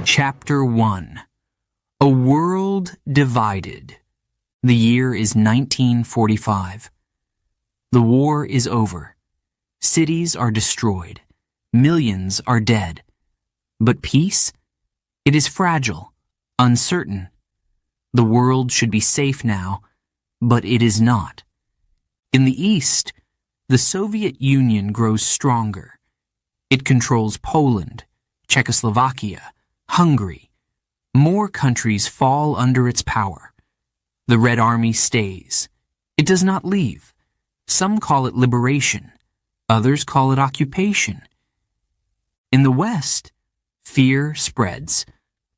Chapter 1. A World Divided. The year is 1945. The war is over. Cities are destroyed. Millions are dead. But peace? It is fragile, uncertain. The world should be safe now, but it is not. In the East, the Soviet Union grows stronger. It controls Poland, Czechoslovakia, Hungary. More countries fall under its power. The Red Army stays. It does not leave. Some call it liberation. Others call it occupation. In the West, fear spreads.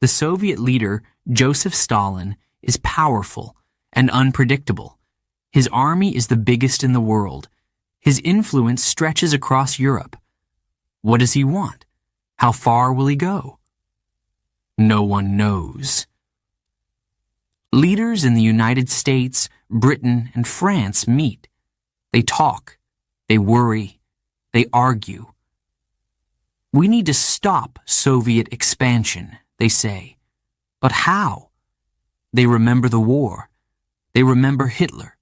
The Soviet leader, Joseph Stalin, is powerful and unpredictable. His army is the biggest in the world. His influence stretches across Europe. What does he want? How far will he go? No one knows. Leaders in the United States, Britain, and France meet. They talk. They worry. They argue. We need to stop Soviet expansion, they say. But how? They remember the war. They remember Hitler.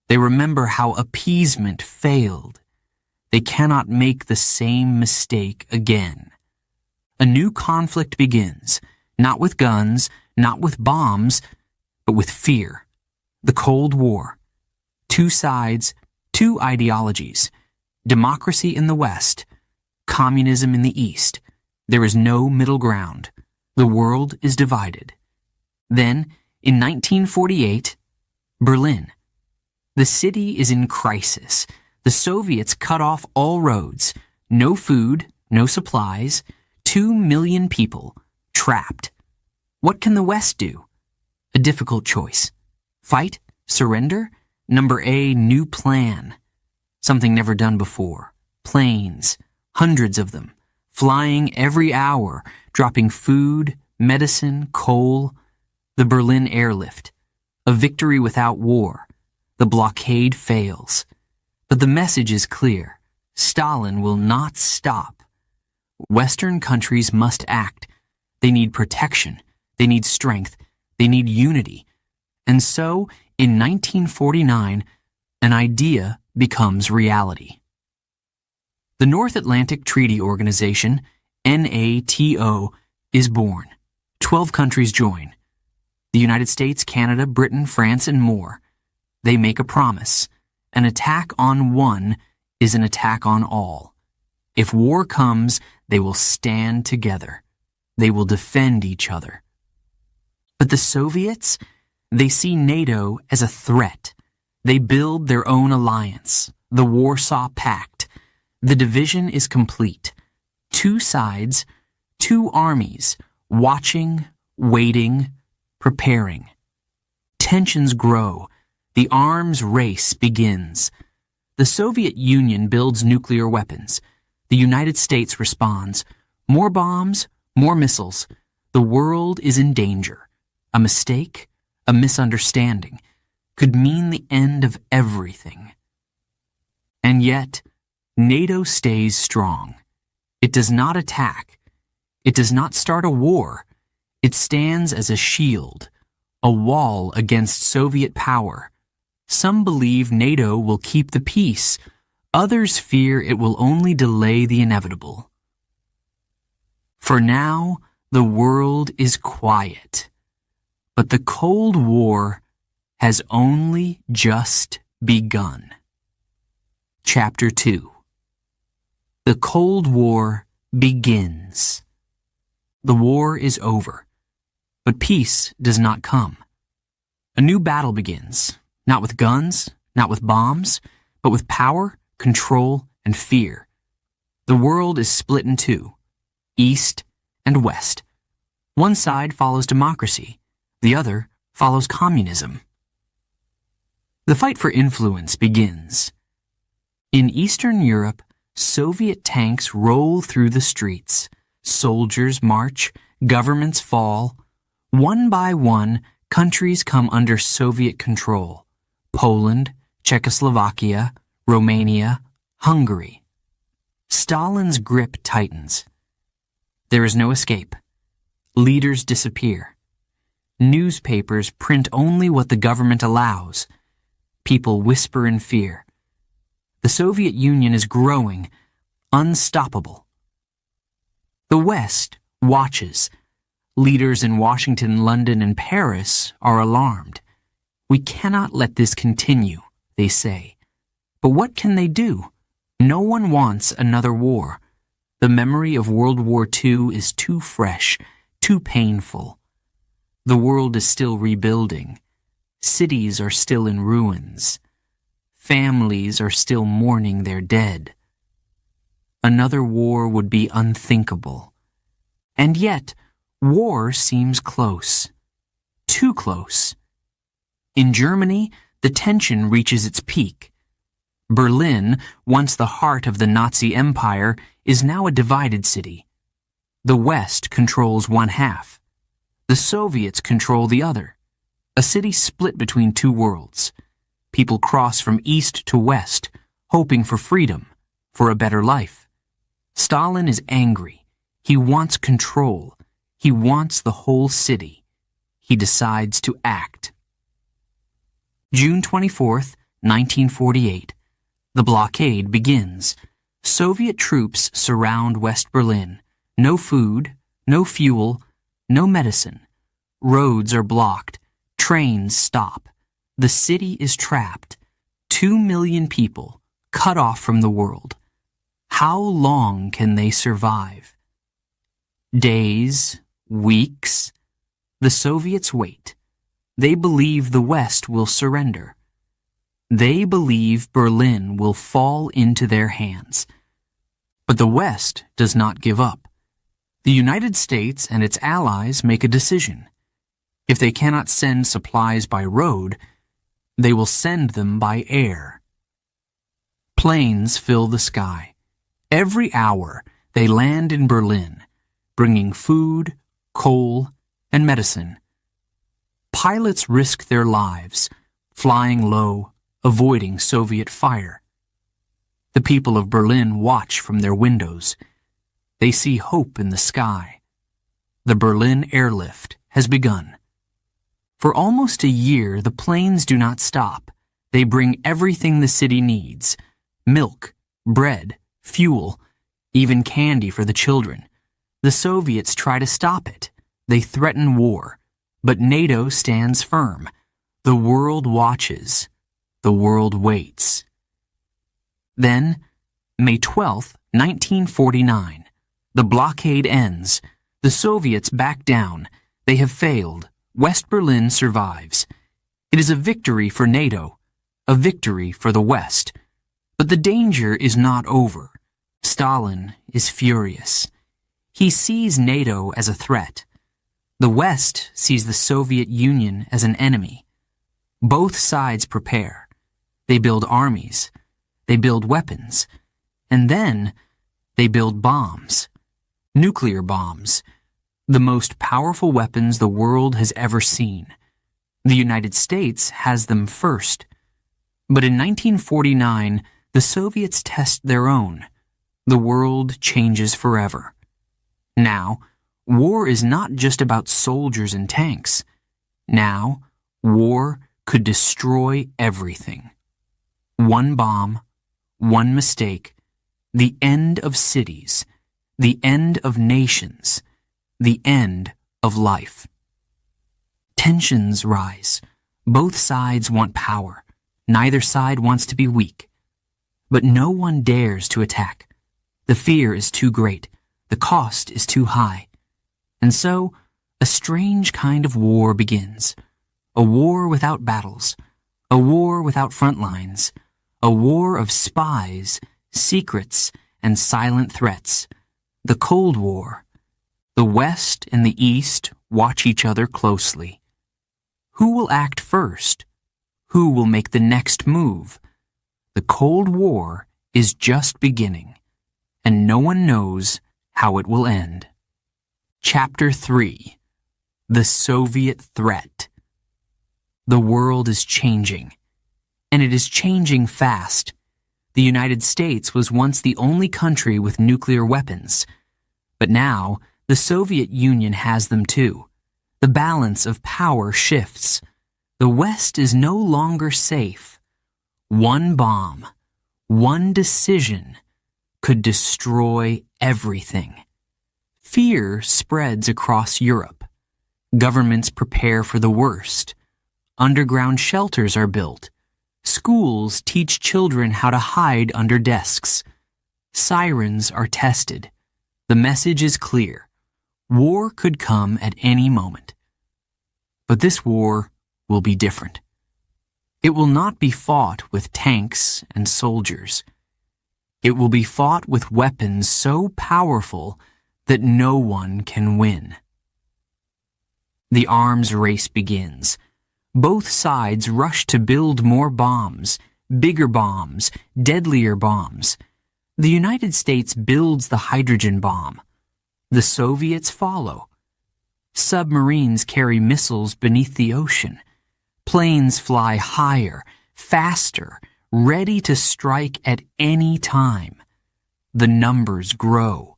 They remember how appeasement failed. They cannot make the same mistake again. A new conflict begins, not with guns, not with bombs, but with fear. The Cold War. Two sides, two ideologies. Democracy in the West, communism in the East. There is no middle ground. The world is divided. Then, in 1948, Berlin. The city is in crisis. The Soviets cut off all roads. No food, no supplies. 2 million people trapped. What can the West do? A difficult choice. Fight? Surrender? Number A, new plan. Something never done before. Planes, hundreds of them, flying every hour, dropping food, medicine, coal. The Berlin airlift. A victory without war. The blockade fails. But the message is clear. Stalin will not stop. Western countries must act. They need protection. They need strength. They need unity. And so, in 1949, an idea becomes reality. The North Atlantic Treaty Organization, NATO, is born. 12 countries join. The United States, Canada, Britain, France, and more. They make a promise. An attack on one is an attack on all. If war comes, they will stand together. They will defend each other. But the Soviets, they see NATO as a threat. They build their own alliance, the Warsaw Pact. The division is complete. Two sides, two armies, watching, waiting, preparing. Tensions grow. The arms race begins. The Soviet Union builds nuclear weapons. The United States responds. More bombs, more missiles. The world is in danger. A mistake, a misunderstanding, could mean the end of everything. And yet, NATO stays strong. It does not attack. It does not start a war. It stands as a shield, a wall against Soviet power. Some believe NATO will keep the peace. Others fear it will only delay the inevitable. For now, the world is quiet. But the Cold War has only just begun. Chapter 2. The Cold War begins. The war is over, but peace does not come. A new battle begins, not with guns, not with bombs, but with power, control, and fear. The world is split in two, East and West. One side follows democracy. The other follows communism. The fight for influence begins. In Eastern Europe, Soviet tanks roll through the streets. Soldiers march, governments fall. One by one, countries come under Soviet control. Poland, Czechoslovakia, Romania, Hungary. Stalin's grip tightens. There is no escape. Leaders disappear. Newspapers print only what the government allows. People whisper in fear. The Soviet Union is growing, unstoppable. The West watches. Leaders in Washington, London, and Paris are alarmed. We cannot let this continue, they say. But what can they do? No one wants another war. The memory of World War II is too fresh, too painful. The world is still rebuilding. Cities are still in ruins. Families are still mourning their dead. Another war would be unthinkable. And yet, war seems close. Too close. In Germany, the tension reaches its peak. Berlin, once the heart of the Nazi Empire, is now a divided city. The West controls one half. The Soviets control the other. A city split between two worlds. People cross from east to west, hoping for freedom, for a better life. Stalin is angry. He wants control. He wants the whole city. He decides to act. June 24th, 1948. The blockade begins. Soviet troops surround West Berlin. No food, no fuel, no medicine. Roads are blocked. Trains stop. The city is trapped. 2 million people, cut off from the world. How long can they survive? Days, weeks. The Soviets wait. They believe the West will surrender. They believe Berlin will fall into their hands. But the West does not give up. The United States and its allies make a decision. If they cannot send supplies by road, they will send them by air. Planes fill the sky. Every hour they land in Berlin, bringing food, coal, and medicine. Pilots risk their lives, flying low, avoiding Soviet fire. The people of Berlin watch from their windows. They see hope in the sky. The Berlin airlift has begun. For almost a year, the planes do not stop. They bring everything the city needs: milk, bread, fuel, even candy for the children. The Soviets try to stop it. They threaten war. But NATO stands firm. The world watches. The world waits. Then, May 12, 1949. The blockade ends. The Soviets back down. They have failed. West Berlin survives. It is a victory for NATO, a victory for the West. But the danger is not over. Stalin is furious. He sees NATO as a threat. The West sees the Soviet Union as an enemy. Both sides prepare. They build armies. They build weapons. And then they build bombs. Nuclear bombs. The most powerful weapons the world has ever seen. The United States has them first. But in 1949, the Soviets test their own. The world changes forever. Now, war is not just about soldiers and tanks. Now, war could destroy everything. One bomb, one mistake, the end of cities, the end of nations, the end of life. Tensions rise. Both sides want power. Neither side wants to be weak. But no one dares to attack. The fear is too great. The cost is too high. And so, a strange kind of war begins. A war without battles. A war without front lines. A war of spies, secrets, and silent threats. The Cold War. The West and the East watch each other closely. Who will act first? Who will make the next move? The Cold War is just beginning, and no one knows how it will end. Chapter 3. The Soviet Threat. The world is changing, and it is changing fast. The United States was once the only country with nuclear weapons, but now The Soviet Union has them too. The balance of power shifts. The West is no longer safe. One bomb, one decision could destroy everything. Fear spreads across Europe. Governments prepare for the worst. Underground shelters are built. Schools teach children how to hide under desks. Sirens are tested. The message is clear. War could come at any moment. But this war will be different. It will not be fought with tanks and soldiers. It will be fought with weapons so powerful that no one can win. The arms race begins. Both sides rush to build more bombs, bigger bombs, deadlier bombs. The United States builds the hydrogen bomb. The Soviets follow. Submarines carry missiles beneath the ocean. Planes fly higher, faster, ready to strike at any time. The numbers grow.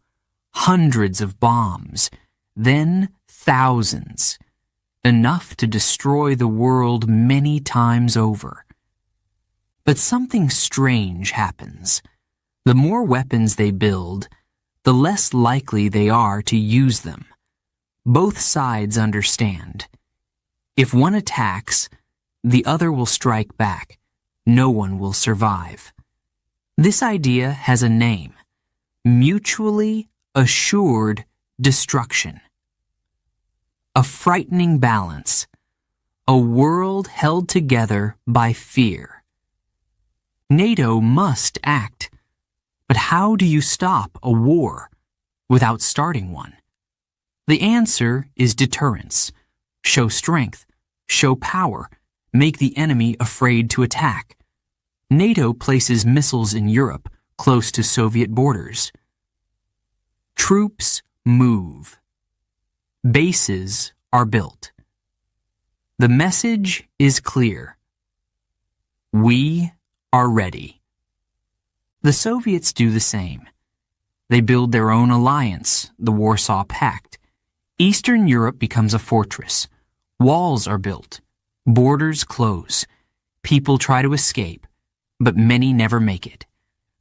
Hundreds of bombs, then thousands. Enough to destroy the world many times over. But something strange happens. The more weapons they build, the less likely they are to use them. Both sides understand. If one attacks, the other will strike back. No one will survive. This idea has a name: mutually assured destruction. A frightening balance. A world held together by fear. NATO must act. But how do you stop a war without starting one? The answer is deterrence. Show strength. Show power. Make the enemy afraid to attack. NATO places missiles in Europe, close to Soviet borders. Troops move. Bases are built. The message is clear. We are ready. The Soviets do the same. They build their own alliance, the Warsaw Pact. Eastern Europe becomes a fortress. Walls are built. Borders close. People try to escape, but many never make it.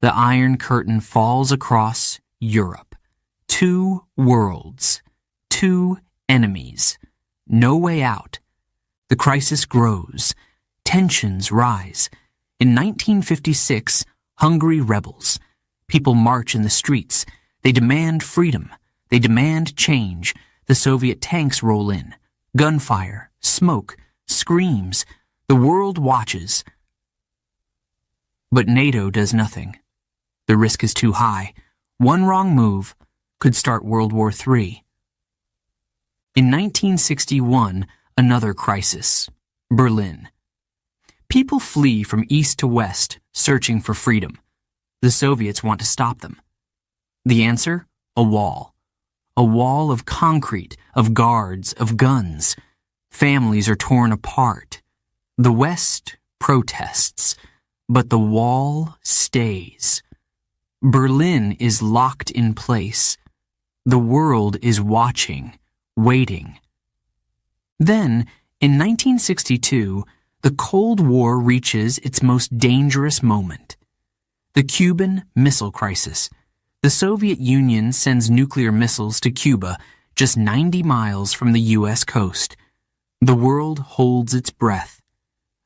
The Iron Curtain falls across Europe. Two worlds. Two enemies. No way out. The crisis grows. Tensions rise. In 1956, Hungary rebels. People march in the streets. They demand freedom. They demand change. The Soviet tanks roll in. Gunfire, smoke, screams. The world watches. But NATO does nothing. The risk is too high. One wrong move could start World War III. In 1961, another crisis. Berlin. People flee from east to west, searching for freedom. The Soviets want to stop them. The answer? A wall. A wall of concrete, of guards, of guns. Families are torn apart. The West protests, but the wall stays. Berlin is locked in place. The world is watching, waiting. Then, in 1962, the Cold War reaches its most dangerous moment. The Cuban Missile Crisis. The Soviet Union sends nuclear missiles to Cuba, just 90 miles from the U.S. coast. The world holds its breath.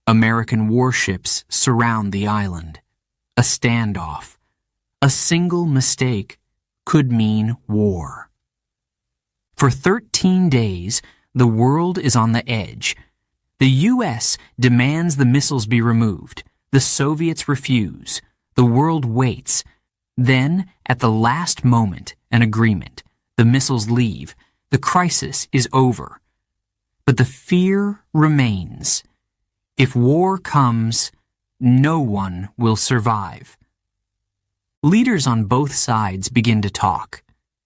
American warships surround the island. A standoff. A single mistake could mean war. For 13 days, the world is on the edge. The U.S. demands the missiles be removed. The Soviets refuse. The world waits. Then, at the last moment, an agreement. The missiles leave. The crisis is over. But the fear remains. If war comes, no one will survive. Leaders on both sides begin to talk.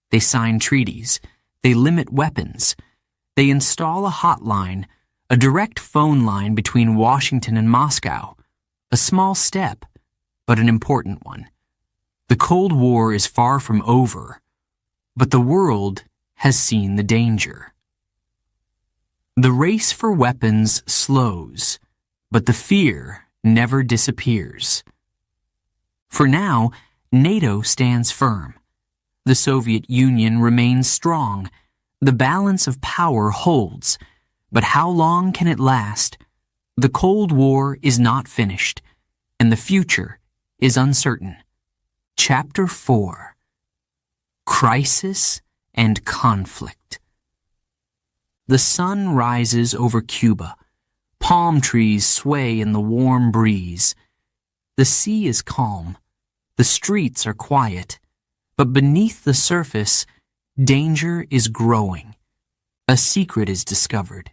They sign treaties. They limit weapons. They install a hotline, a direct phone line between Washington and Moscow. A small step, but an important one. The Cold War is far from over, but the world has seen the danger. The race for weapons slows, but the fear never disappears. For now, NATO stands firm. The Soviet Union remains strong. The balance of power holds. But how long can it last? The Cold War is not finished, and the future is uncertain. Chapter 4: Crisis and Conflict. The sun rises over Cuba. Palm trees sway in the warm breeze. The sea is calm. The streets are quiet. But beneath the surface, danger is growing. A secret is discovered.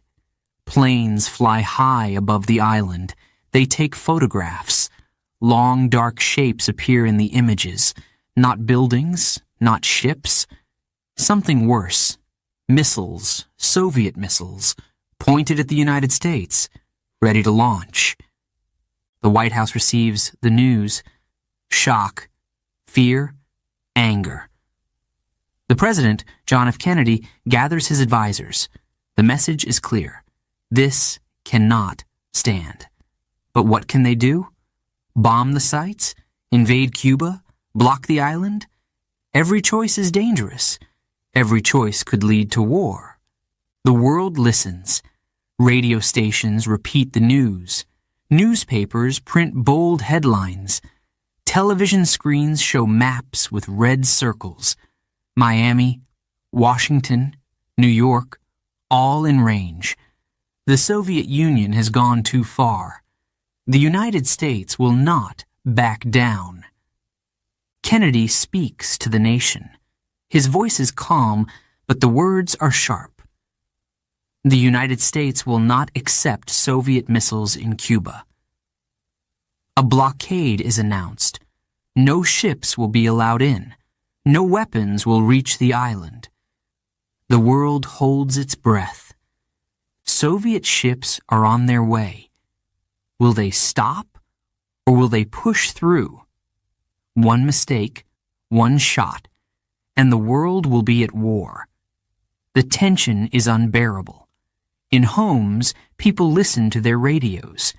Planes fly high above the island. They take photographs. Long, dark shapes appear in the images. Not buildings, not ships. Something worse. Missiles, Soviet missiles, pointed at the United States, ready to launch. The White House receives the news. Shock, fear, anger. The President, John F. Kennedy, gathers his advisors. The message is clear. This cannot stand. But what can they do? Bomb the sites? Invade Cuba? Block the island? Every choice is dangerous. Every choice could lead to war. The world listens. Radio stations repeat the news. Newspapers print bold headlines. Television screens show maps with red circles. Miami, Washington, New York, all in range. The Soviet Union has gone too far. The United States will not back down. Kennedy speaks to the nation. His voice is calm, but the words are sharp. The United States will not accept Soviet missiles in Cuba. A blockade is announced. No ships will be allowed in. No weapons will reach the island. The world holds its breath. Soviet ships are on their way. Will they stop, or will they push through? One mistake, one shot, and the world will be at war. The tension is unbearable. In homes, people listen to their radios.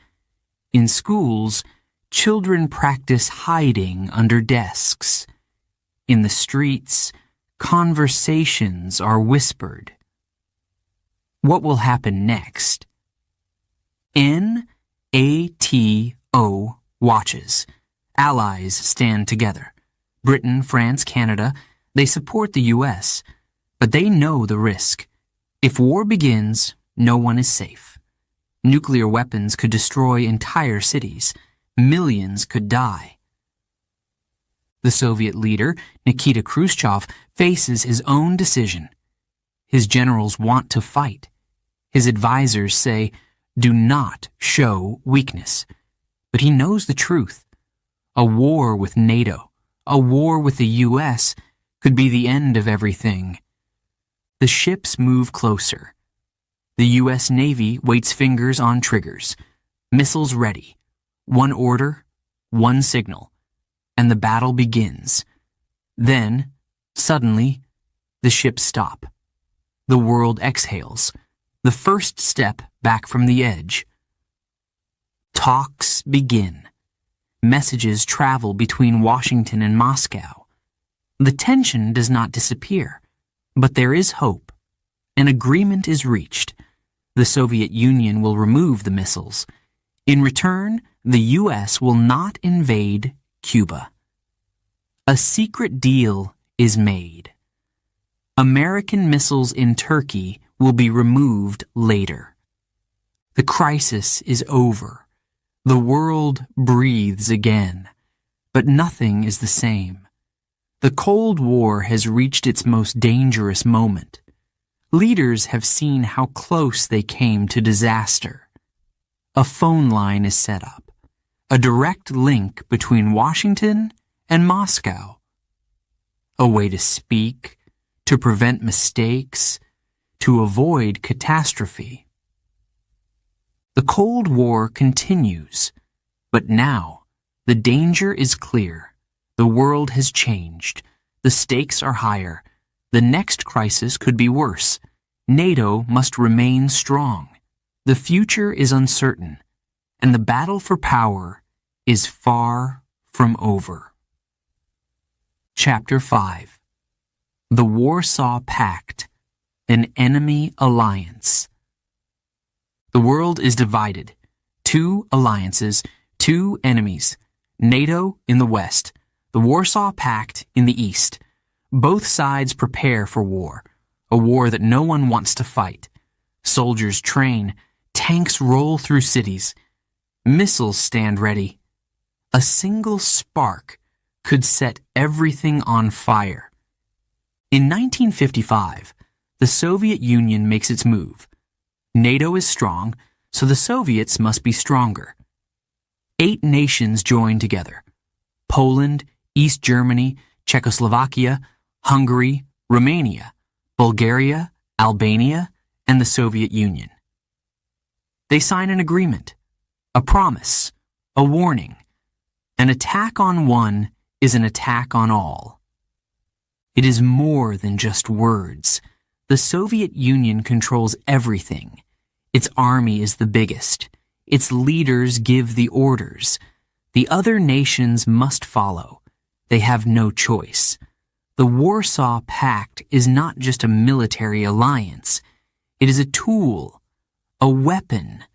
In schools, children practice hiding under desks. In the streets, conversations are whispered. What will happen next? NATO watches. Allies stand together. Britain, France, Canada, they support the U.S., but they know the risk. If war begins, no one is safe. Nuclear weapons could destroy entire cities. Millions could die. The Soviet leader, Nikita Khrushchev, faces his own decision. His generals want to fight. His advisors say, do not show weakness. But he knows the truth. A war with NATO, a war with the U.S., could be the end of everything. The ships move closer. The U.S. Navy waits fingers on triggers. Missiles ready. One order, one signal, and the battle begins. Then, suddenly, the ships stop. The world exhales. The first step back from the edge. Talks begin. Messages travel between Washington and Moscow. The tension does not disappear, but there is hope. An agreement is reached. The Soviet Union will remove the missiles. In return, the U.S. will not invade Cuba. A secret deal is made. American missiles in Turkey will be removed later. The crisis is over. The world breathes again. But nothing is the same. The Cold War has reached its most dangerous moment. Leaders have seen how close they came to disaster. A phone line is set up, a direct link between Washington and Moscow. A way to speak, to prevent mistakes, to avoid catastrophe. The Cold War continues, but now the danger is clear. The world has changed. The stakes are higher. The next crisis could be worse. NATO must remain strong. The future is uncertain, and the battle for power is far from over. Chapter 5. The Warsaw Pact, an enemy alliance. The world is divided. 2 alliances, 2 enemies. NATO in the west, the Warsaw Pact in the east. Both sides prepare for war, a war that no one wants to fight. Soldiers train, tanks roll through cities, missiles stand ready. A single spark could set everything on fire. In 1955, the Soviet Union makes its move. NATO is strong, so the Soviets must be stronger. 8 nations join together: Poland, East Germany, Czechoslovakia, Hungary, Romania, Bulgaria, Albania, and the Soviet Union. They sign an agreement, a promise, a warning. An attack on one is an attack on all. It is more than just words. The Soviet Union controls everything. Its army is the biggest. Its leaders give the orders. The other nations must follow. They have no choice. The Warsaw Pact is not just a military alliance. It is a tool, a weapon,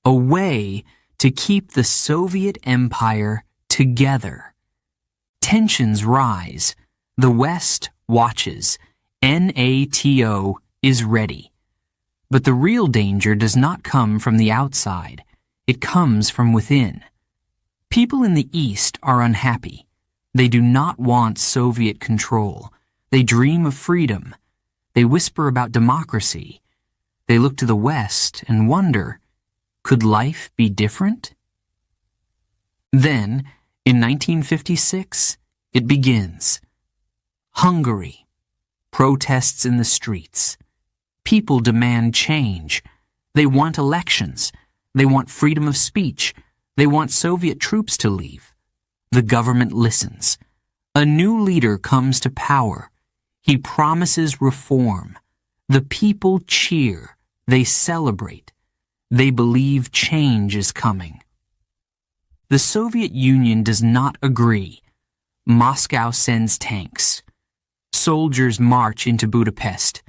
a way to keep the Soviet Empire together. Tensions rise. The West watches. NATO is ready. But the real danger does not come from the outside. It comes from within. People in the East are unhappy. They do not want Soviet control. They dream of freedom. They whisper about democracy. They look to the West and wonder, could life be different? Then, in 1956, it begins. Hungary. Protests in the streets. People demand change. They want elections. They want freedom of speech. They want Soviet troops to leave. The government listens. A new leader comes to power. He promises reform. The people cheer. They celebrate. They believe change is coming. The Soviet Union does not agree. Moscow sends tanks. Soldiers march into Budapest.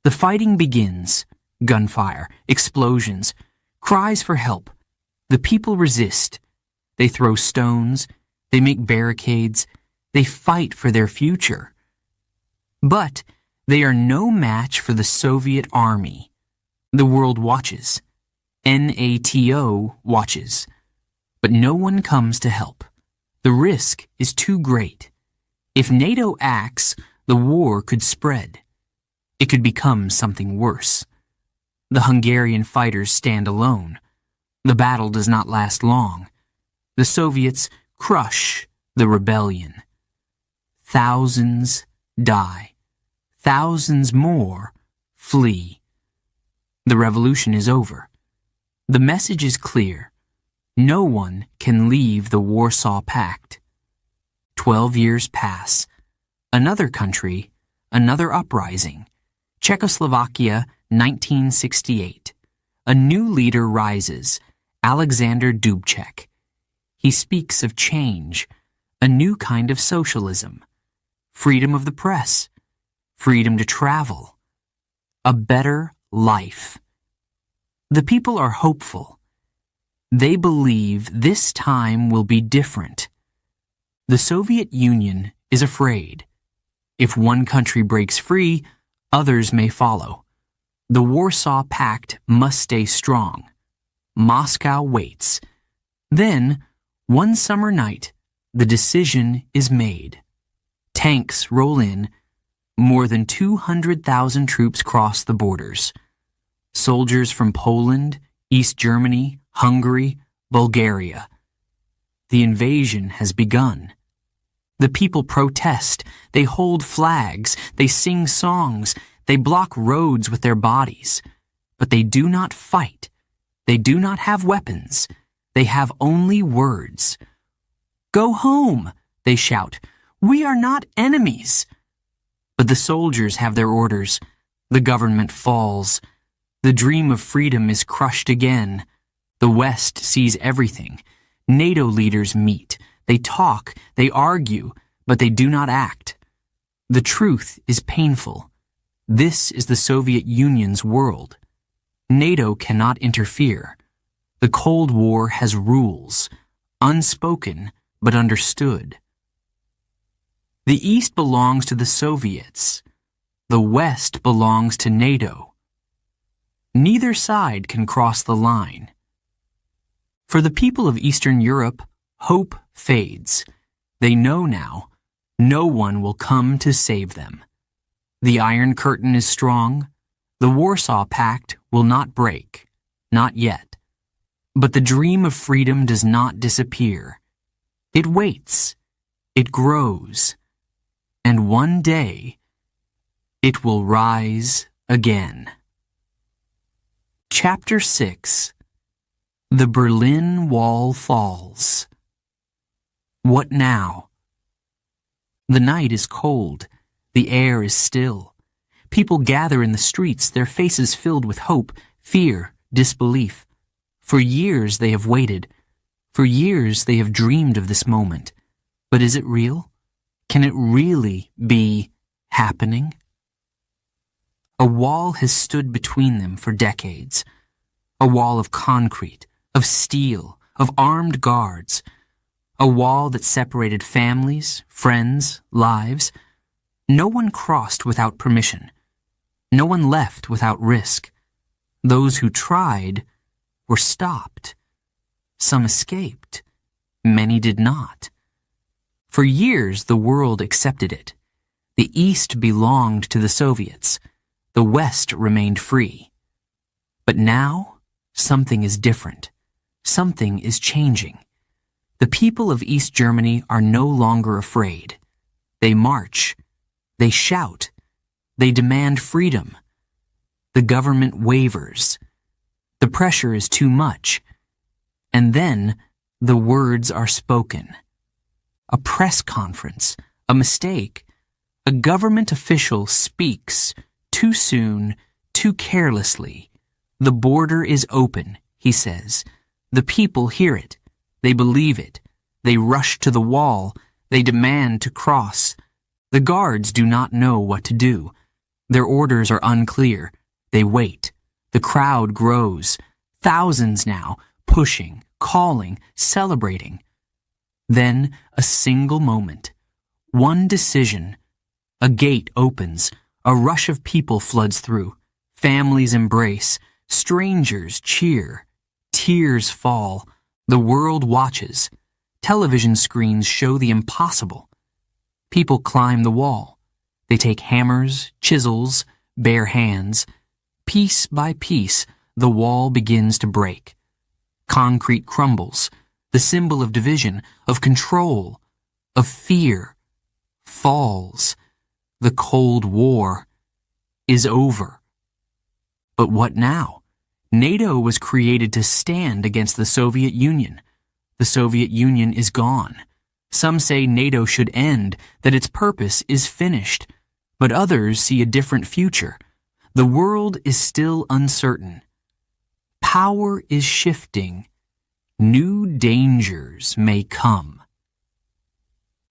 The fighting begins. Gunfire, explosions, cries for help. The people resist. They throw stones. They make barricades. They fight for their future. But they are no match for the Soviet army. The world watches. NATO watches. But no one comes to help. The risk is too great. If NATO acts, the war could spread. It could become something worse. The Hungarian fighters stand alone. The battle does not last long. The Soviets crush the rebellion. Thousands die. Thousands more flee. The revolution is over. The message is clear. No one can leave the Warsaw Pact. 12 years pass. Another country, another uprising. Czechoslovakia, 1968. A new leader rises, Alexander Dubček. He speaks of change, a new kind of socialism, freedom of the press, freedom to travel, a better life. The people are hopeful. They believe this time will be different. The Soviet Union is afraid. If one country breaks free, others may follow. The Warsaw Pact must stay strong. Moscow waits. Then, one summer night, the decision is made. Tanks roll in. More than 200,000 troops cross the borders. Soldiers from Poland, East Germany, Hungary, Bulgaria. The invasion has begun. The people protest. They hold flags. They sing songs. They block roads with their bodies. But they do not fight. They do not have weapons. They have only words. "Go home," they shout. "We are not enemies." But the soldiers have their orders. The government falls. The dream of freedom is crushed again. The West sees everything. NATO leaders meet. They talk, they argue, but they do not act. The truth is painful. This is the Soviet Union's world. NATO cannot interfere. The Cold War has rules, unspoken but understood. The East belongs to the Soviets. The West belongs to NATO. Neither side can cross the line. For the people of Eastern Europe, hope fades. They know now, no one will come to save them. The Iron Curtain is strong. The Warsaw Pact will not break, not yet. But the dream of freedom does not disappear. It waits. It grows. And one day, it will rise again. Chapter 6. The Berlin Wall Falls. What now? The night is cold. The air is still. People gather in the streets, their faces filled with hope, fear, disbelief. For years they have waited. For years they have dreamed of this moment. But is it real? Can it really be happening? A wall has stood between them for decades. A wall of concrete, of steel, of armed guards. A wall that separated families, friends, lives. No one crossed without permission. No one left without risk. Those who tried were stopped. Some escaped. Many did not. For years, the world accepted it. The East belonged to the Soviets. The West remained free. But now, something is different. Something is changing. The people of East Germany are no longer afraid. They march. They shout. They demand freedom. The government wavers. The pressure is too much. And then the words are spoken. A press conference, a mistake. A government official speaks too soon, too carelessly. The border is open, he says. The people hear it. They believe it. They rush to the wall. They demand to cross. The guards do not know what to do. Their orders are unclear. They wait. The crowd grows. Thousands now, pushing, calling, celebrating. Then a single moment. One decision. A gate opens. A rush of people floods through. Families embrace. Strangers cheer. Tears fall. The world watches. Television screens show the impossible. People climb the wall. They take hammers, chisels, bare hands. Piece by piece, the wall begins to break. Concrete crumbles. The symbol of division, of control, of fear, falls. The Cold War is over. But what now? NATO was created to stand against the Soviet Union. The Soviet Union is gone. Some say NATO should end, that its purpose is finished. But others see a different future. The world is still uncertain. Power is shifting. New dangers may come.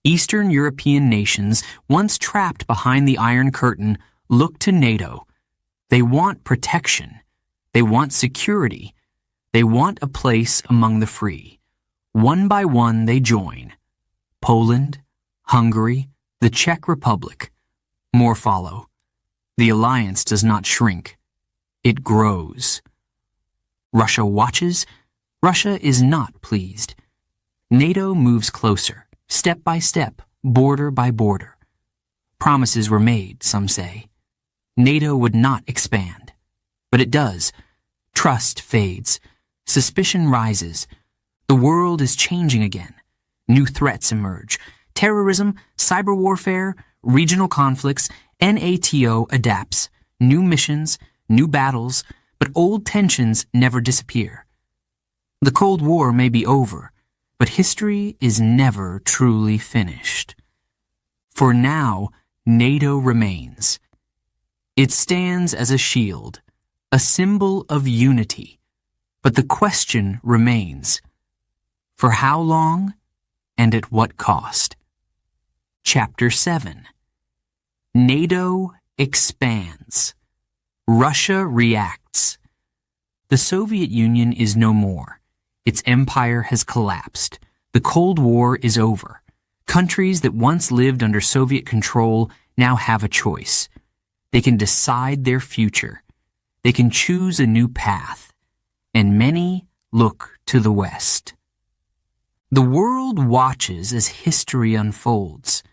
Eastern European nations, once trapped behind the Iron Curtain, look to NATO. They want protection. They want security. They want a place among the free. One by one they join. Poland, Hungary, the Czech Republic. More follow. The alliance does not shrink. It grows. Russia watches. Russia is not pleased. NATO moves closer, step by step, border by border. Promises were made, some say. NATO would not expand. But it does. Trust fades. Suspicion rises. The world is changing again. New threats emerge. Terrorism, cyber warfare, regional conflicts. NATO adapts. New missions, new battles, but old tensions never disappear. The Cold War may be over, but history is never truly finished. For now, NATO remains. It stands as a shield, a symbol of unity. But the question remains, for how long and at what cost? Chapter 7. NATO expands. Russia reacts. The Soviet Union is no more. Its empire has collapsed. The Cold War is over. Countries that once lived under Soviet control now have a choice. They can decide their future. They can choose a new path. And many look to the West. The world watches as history unfolds.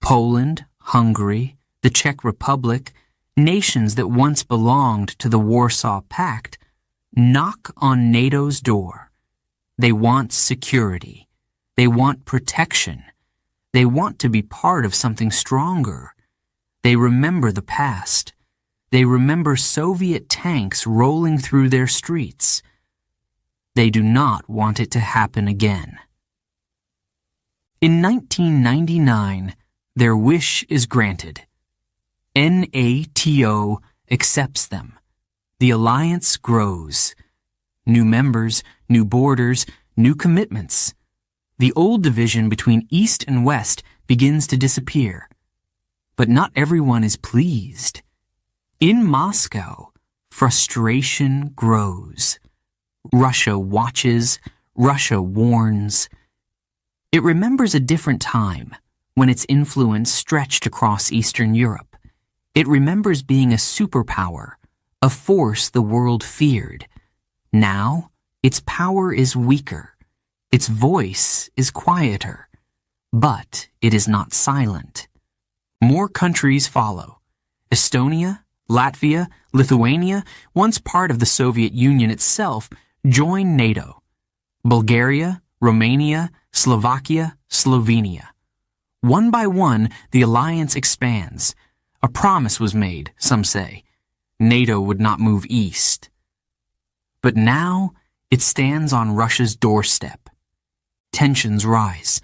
Poland, Hungary, the Czech Republic, nations that once belonged to the Warsaw Pact, knock on NATO's door. They want security. They want protection. They want to be part of something stronger. They remember the past. They remember Soviet tanks rolling through their streets. They do not want it to happen again. In 1999, their wish is granted. NATO accepts them. The alliance grows. New members, new borders, new commitments. The old division between East and West begins to disappear. But not everyone is pleased. In Moscow, frustration grows. Russia watches, Russia warns. It remembers a different time, when its influence stretched across Eastern Europe. It remembers being a superpower, a force the world feared. Now, its power is weaker. Its voice is quieter. But it is not silent. More countries follow. Estonia, Latvia, Lithuania, once part of the Soviet Union itself, join NATO. Bulgaria, Romania, Slovakia, Slovenia. One by one, the alliance expands. A promise was made, some say. NATO would not move east. But now, it stands on Russia's doorstep. Tensions rise.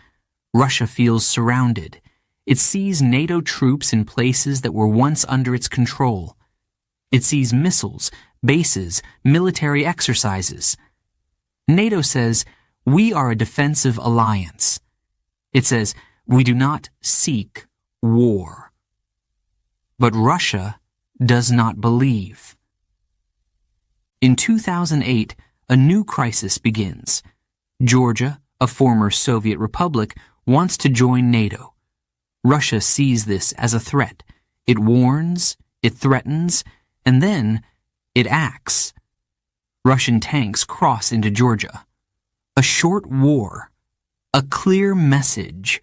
Russia feels surrounded. It sees NATO troops in places that were once under its control. It sees missiles, bases, military exercises. NATO says, we are a defensive alliance. It says, we do not seek war. But Russia does not believe. In 2008, a new crisis begins. Georgia, a former Soviet republic, wants to join NATO. Russia sees this as a threat. It warns, it threatens, and then it acts. Russian tanks cross into Georgia. A short war. A clear message.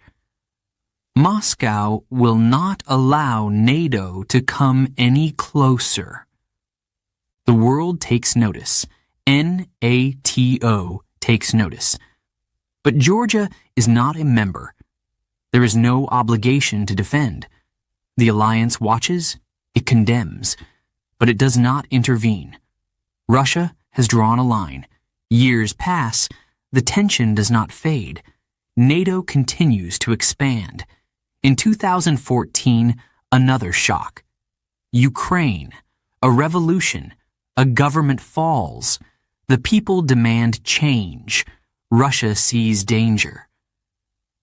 Moscow will not allow NATO to come any closer. The world takes notice. NATO takes notice. But Georgia is not a member. There is no obligation to defend. The alliance watches, it condemns, but it does not intervene. Russia has drawn a line. Years pass, the tension does not fade. NATO continues to expand. In 2014, another shock. Ukraine, a revolution, a government falls. The people demand change. Russia sees danger.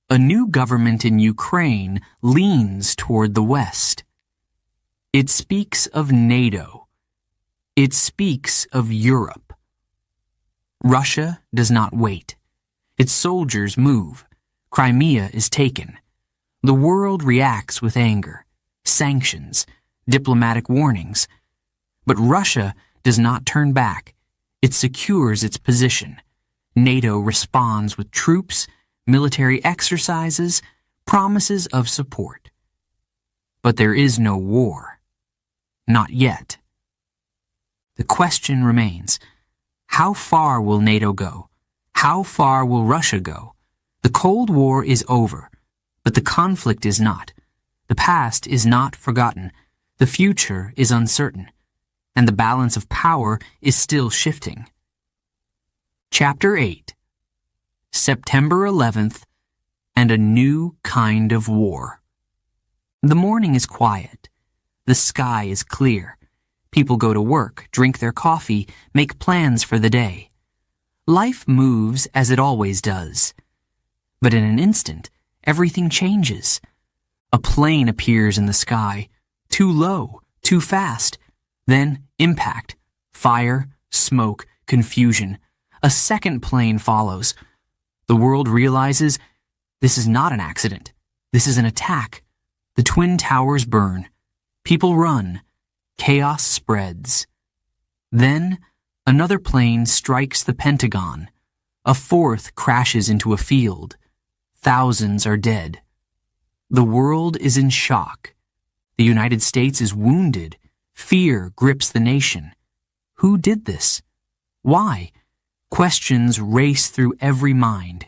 A new government in Ukraine leans toward the West. It speaks of NATO. It speaks of Europe. Russia does not wait. Its soldiers move. Crimea is taken. The world reacts with anger, sanctions, diplomatic warnings. But Russia does not turn back. It secures its position. NATO responds with troops, military exercises, promises of support. But there is no war. Not yet. The question remains, how far will NATO go? How far will Russia go? The Cold War is over, but the conflict is not. The past is not forgotten. The future is uncertain, and the balance of power is still shifting. Chapter 8. September 11th and a new kind of war. The morning is quiet. The sky is clear. People go to work, drink their coffee, make plans for the day. Life moves as it always does. But in an instant, everything changes. A plane appears in the sky, too low, too fast. Then impact, fire, smoke, confusion. A second plane follows. The world realizes this is not an accident. This is an attack. The twin towers burn. People run. Chaos spreads. Then another plane strikes the Pentagon. A fourth crashes into a field. Thousands are dead. The world is in shock. The United States is wounded. Fear grips the nation. Who did this? Why? Questions race through every mind.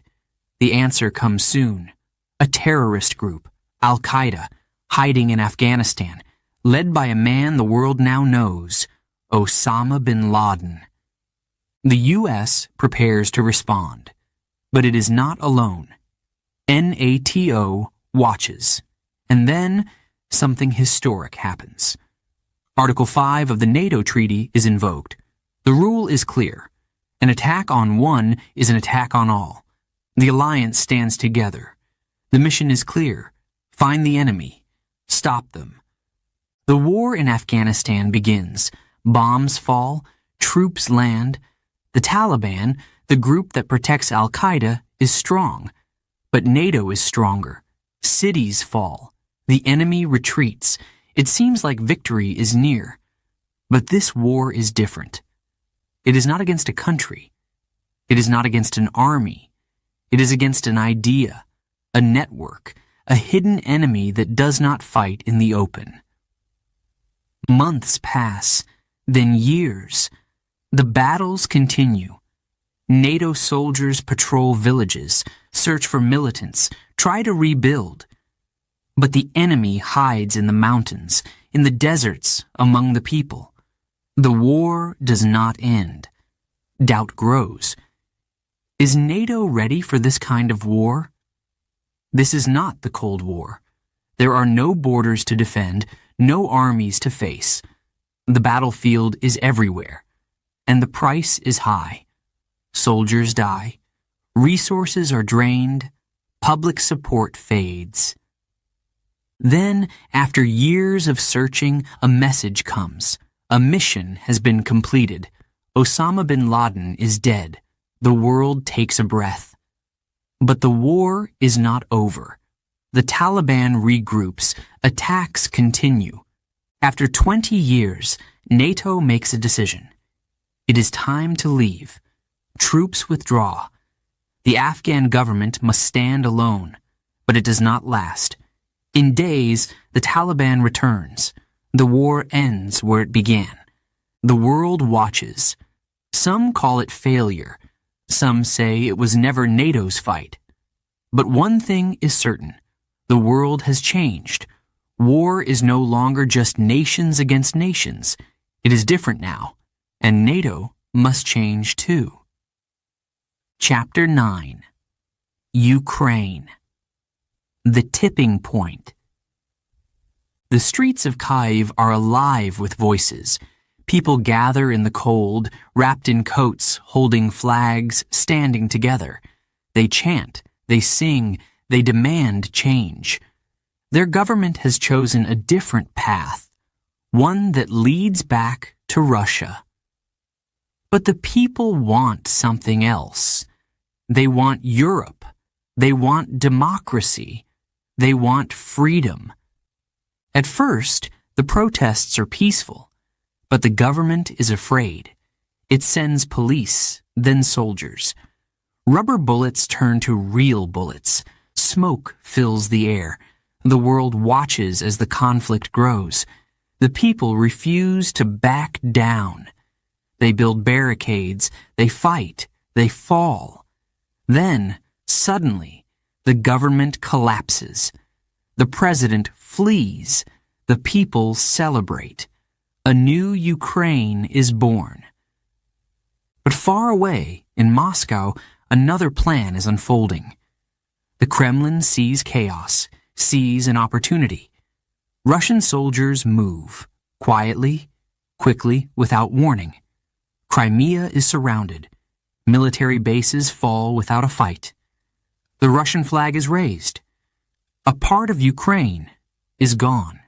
The answer comes soon. A terrorist group, Al-Qaeda, hiding in Afghanistan, led by a man the world now knows, Osama bin Laden. The U.S. prepares to respond, but it is not alone. NATO watches, and then something historic happens. Article 5 of the NATO treaty is invoked. The rule is clear. An attack on one is an attack on all. The alliance stands together. The mission is clear. Find the enemy. Stop them. The war in Afghanistan begins. Bombs fall. Troops land. The Taliban, the group that protects Al-Qaeda, is strong. But NATO is stronger. Cities fall. The enemy retreats. It seems like victory is near. But this war is different. It is not against a country. It is not against an army. It is against an idea, a network, a hidden enemy that does not fight in the open. Months pass, then years. The battles continue. NATO soldiers patrol villages, search for militants, try to rebuild. But the enemy hides in the mountains, in the deserts, among the people. The war does not end. Doubt grows. Is NATO ready for this kind of war? This is not the Cold War. There are no borders to defend, no armies to face. The battlefield is everywhere, and the price is high. Soldiers die. Resources are drained. Public support fades. Then, after years of searching, a message comes. A mission has been completed. Osama bin Laden is dead. The world takes a breath. But the war is not over. The Taliban regroups. Attacks continue. After 20 years, NATO makes a decision. It is time to leave. Troops withdraw. The Afghan government must stand alone, but it does not last. In days, the Taliban returns. The war ends where it began. The world watches. Some call it failure. Some say it was never NATO's fight. But one thing is certain. The world has changed. War is no longer just nations against nations. It is different now, and NATO must change too. Chapter 9. Ukraine. The tipping point. The streets of Kyiv are alive with voices. People gather in the cold, wrapped in coats, holding flags, standing together. They chant, they sing, they demand change. Their government has chosen a different path, one that leads back to Russia. But the people want something else. They want Europe. They want democracy. They want freedom. At first, the protests are peaceful, but the government is afraid. It sends police, then soldiers. Rubber bullets turn to real bullets. Smoke fills the air. The world watches as the conflict grows. The people refuse to back down. They build barricades. They fight. They fall. Then, suddenly, the government collapses. The president flees. The people celebrate. A new Ukraine is born. But far away, in Moscow, another plan is unfolding. The Kremlin sees chaos, sees an opportunity. Russian soldiers move, quietly, quickly, without warning. Crimea is surrounded. Military bases fall without a fight. The Russian flag is raised. A part of Ukraine is gone.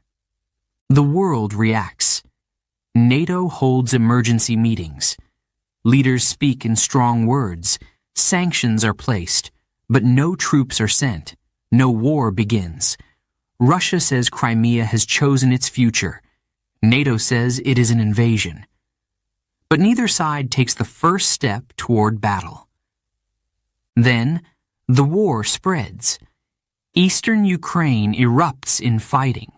The world reacts. NATO holds emergency meetings. Leaders speak in strong words. Sanctions are placed, but no troops are sent. No war begins. Russia says Crimea has chosen its future. NATO says it is an invasion. But neither side takes the first step toward battle. Then, the war spreads. Eastern Ukraine erupts in fighting.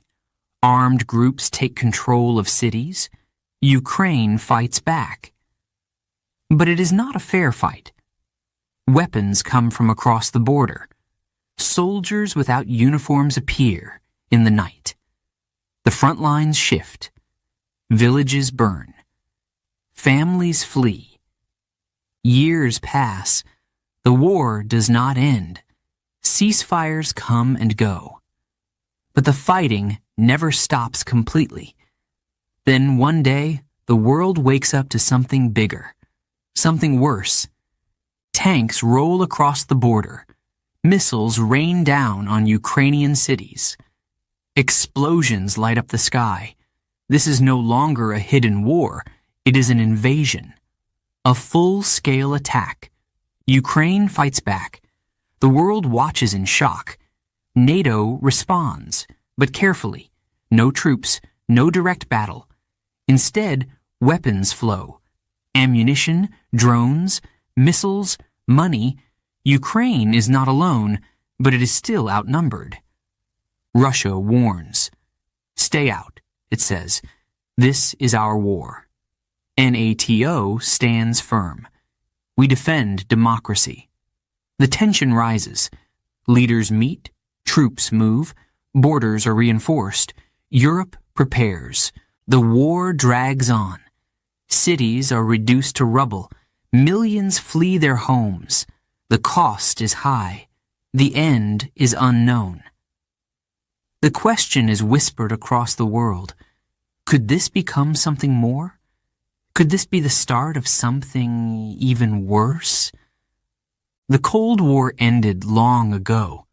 Armed groups take control of cities. Ukraine fights back. But it is not a fair fight. Weapons come from across the border. Soldiers without uniforms appear in the night. The front lines shift. Villages burn. Families flee. Years pass. The war does not end. Ceasefires come and go. But the fighting never stops completely. Then one day, the world wakes up to something bigger, something worse. Tanks roll across the border. Missiles rain down on Ukrainian cities. Explosions light up the sky. This is no longer a hidden war. It is an invasion. A full-scale attack. Ukraine fights back. The world watches in shock. NATO responds, but carefully. No troops, no direct battle. Instead, weapons flow. Ammunition, drones, missiles, money. Ukraine is not alone, but it is still outnumbered. Russia warns. Stay out, it says. This is our war. NATO stands firm. We defend democracy. The tension rises. Leaders meet, troops move, borders are reinforced. Europe prepares. The war drags on. Cities are reduced to rubble. Millions flee their homes. The cost is high. The end is unknown. The question is whispered across the world. Could this become something more? Could this be the start of something even worse? The Cold War ended long ago,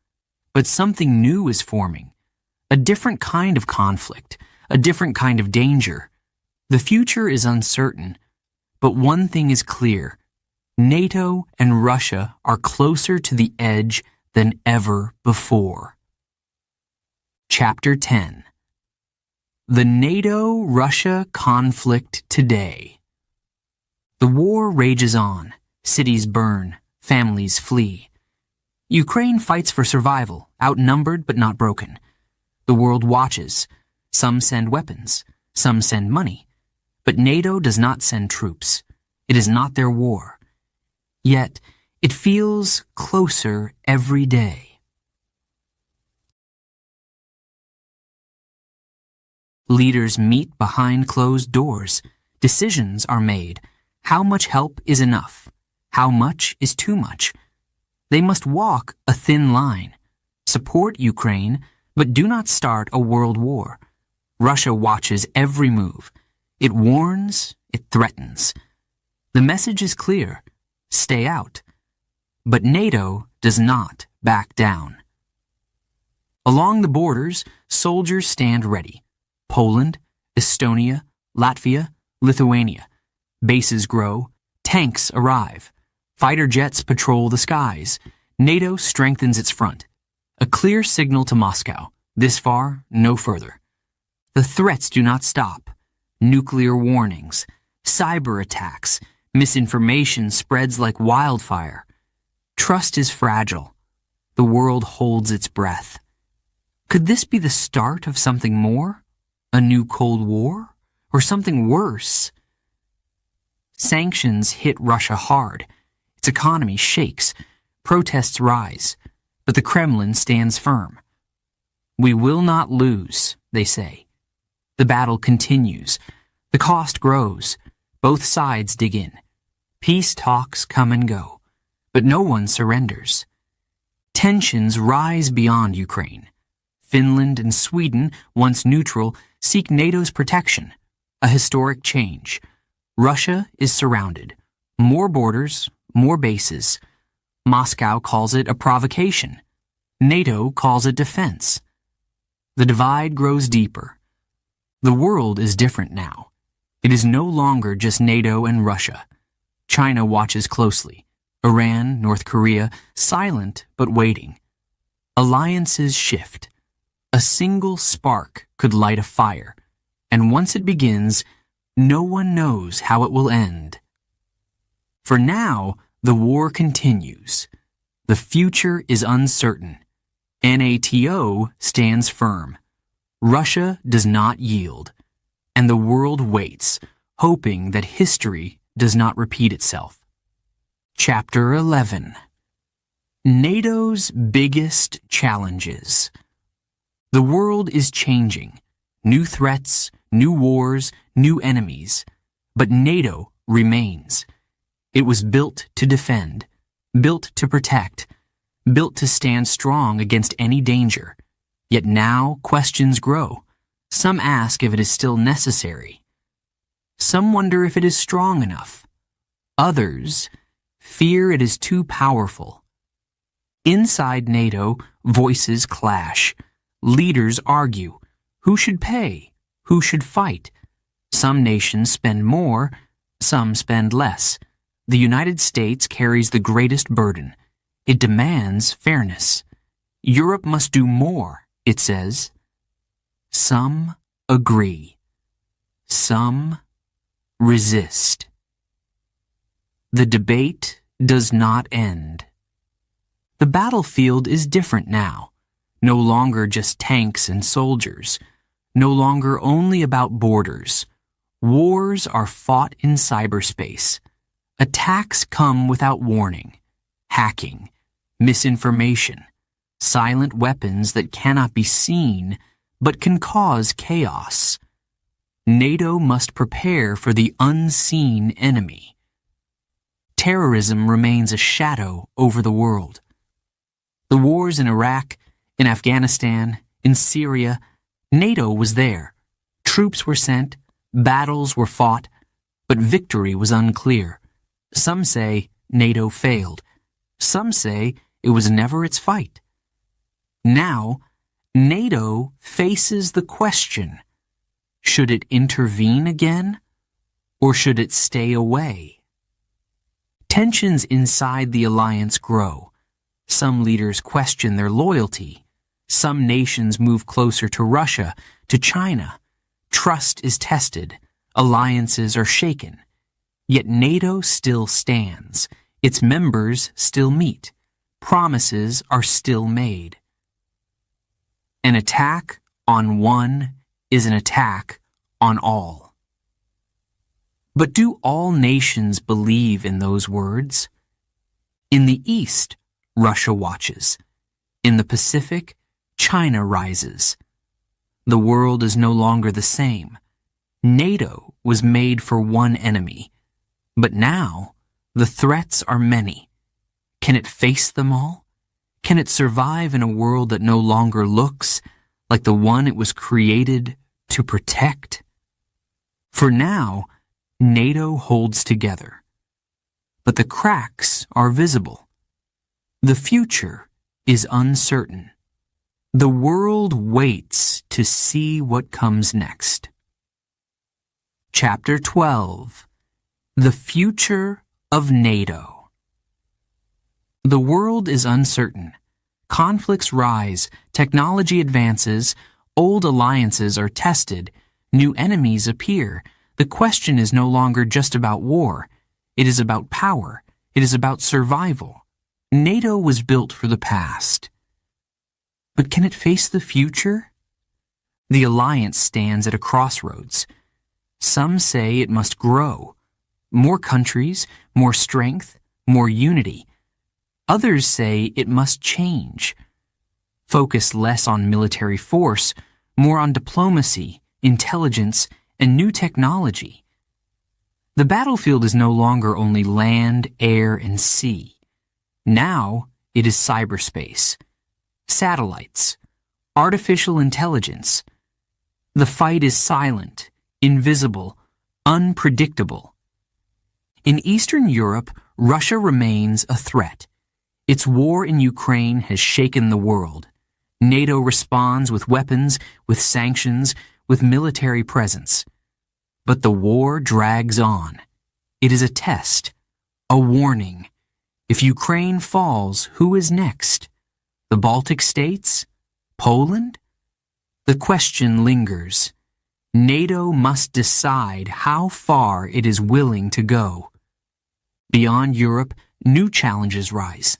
but something new is forming. A different kind of conflict, a different kind of danger. The future is uncertain, but one thing is clear. NATO and Russia are closer to the edge than ever before. Chapter 10. The NATO-Russia conflict today. The war rages on. Cities burn. Families flee. Ukraine fights for survival, outnumbered but not broken. The world watches. Some send weapons. Some send money. But NATO does not send troops. It is not their war. Yet, it feels closer every day. Leaders meet behind closed doors. Decisions are made. How much help is enough? How much is too much? They must walk a thin line. Support Ukraine, but do not start a world war. Russia watches every move. It warns, it threatens. The message is clear. Stay out. But NATO does not back down. Along the borders, soldiers stand ready. Poland, Estonia, Latvia, Lithuania. Bases grow. Tanks arrive. Fighter jets patrol the skies. NATO strengthens its front. A clear signal to Moscow. This far, no further. The threats do not stop. Nuclear warnings, cyber attacks, misinformation spreads like wildfire. Trust is fragile. The world holds its breath. Could this be the start of something more? A new Cold War? Or something worse? Sanctions hit Russia hard. Its economy shakes. Protests rise. But the Kremlin stands firm. We will not lose, they say. The battle continues. The cost grows. Both sides dig in. Peace talks come and go. But no one surrenders. Tensions rise beyond Ukraine. Finland and Sweden, once neutral, seek NATO's protection. A historic change. Russia is surrounded. More borders, more bases. Moscow calls it a provocation. NATO calls it defense. The divide grows deeper. The world is different now. It is no longer just NATO and Russia. China watches closely. Iran, North Korea, silent but waiting. Alliances shift. A single spark could light a fire, and once it begins, no one knows how it will end. For now, the war continues. The future is uncertain. NATO stands firm. Russia does not yield, and the world waits, hoping that history does not repeat itself. Chapter 11. NATO's biggest challenges. The world is changing. New threats, new wars, new enemies. But NATO remains. It was built to defend, built to protect, built to stand strong against any danger. Yet now questions grow. Some ask if it is still necessary. Some wonder if it is strong enough. Others fear it is too powerful. Inside NATO, voices clash. Leaders argue. Who should pay? Who should fight? Some nations spend more, some spend less. The United States carries the greatest burden. It demands fairness. Europe must do more, it says. Some agree. Some resist. The debate does not end. The battlefield is different now. No longer just tanks and soldiers. No longer only about borders. Wars are fought in cyberspace. Attacks come without warning. Hacking, misinformation, silent weapons that cannot be seen but can cause chaos. NATO must prepare for the unseen enemy. Terrorism remains a shadow over the world. The wars in Iraq, in Afghanistan, in Syria, NATO was there. Troops were sent, battles were fought, but victory was unclear. Some say NATO failed. Some say it was never its fight. Now, NATO faces the question, should it intervene again, or should it stay away? Tensions inside the alliance grow. Some leaders question their loyalty. Some nations move closer to Russia, to China. Trust is tested. Alliances are shaken. Yet NATO still stands. Its members still meet. Promises are still made. An attack on one is an attack on all. But do all nations believe in those words? In the East, Russia watches. In the Pacific, China rises. The world is no longer the same. NATO was made for one enemy. But now, the threats are many. Can it face them all? Can it survive in a world that no longer looks like the one it was created to protect? For now, NATO holds together. But the cracks are visible. The future is uncertain. The world waits to see what comes next. Chapter 12. The future of NATO. The world is uncertain. Conflicts rise, technology advances, old alliances are tested, new enemies appear. The question is no longer just about war. It is about power. It is about survival. NATO was built for the past. But can it face the future? The alliance stands at a crossroads. Some say it must grow. More countries, more strength, more unity. Others say it must change. Focus less on military force, more on diplomacy, intelligence, and new technology. The battlefield is no longer only land, air, and sea. Now it is cyberspace. Satellites, artificial intelligence. The fight is silent, invisible, unpredictable. In Eastern Europe, Russia remains a threat. Its war in Ukraine has shaken the world. NATO responds with weapons, with sanctions, with military presence. But the war drags on. It is a test, a warning. If Ukraine falls, who is next? The Baltic states? Poland? The question lingers. NATO must decide how far it is willing to go. Beyond Europe, new challenges rise.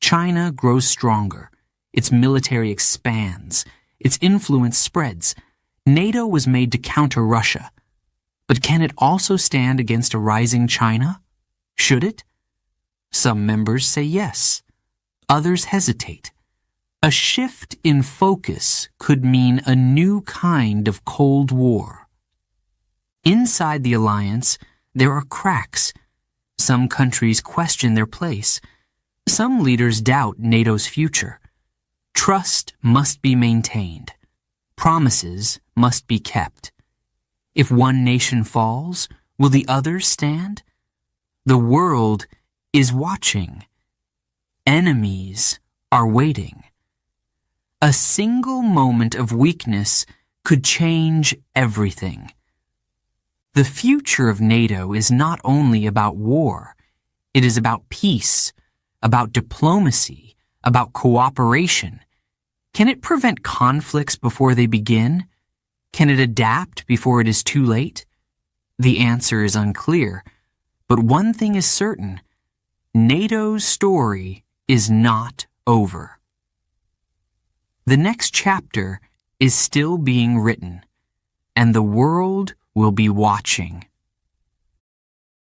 China grows stronger. Its military expands. Its influence spreads. NATO was made to counter Russia. But can it also stand against a rising China? Should it? Some members say yes. Others hesitate. A shift in focus could mean a new kind of Cold War. Inside the alliance, there are cracks. Some countries question their place. Some leaders doubt NATO's future. Trust must be maintained. Promises must be kept. If one nation falls, will the others stand? The world is watching. Enemies are waiting. A single moment of weakness could change everything. The future of NATO is not only about war. It is about peace, about diplomacy, about cooperation. Can it prevent conflicts before they begin? Can it adapt before it is too late? The answer is unclear, but one thing is certain. NATO's story is not over. The next chapter is still being written, and the world will be watching.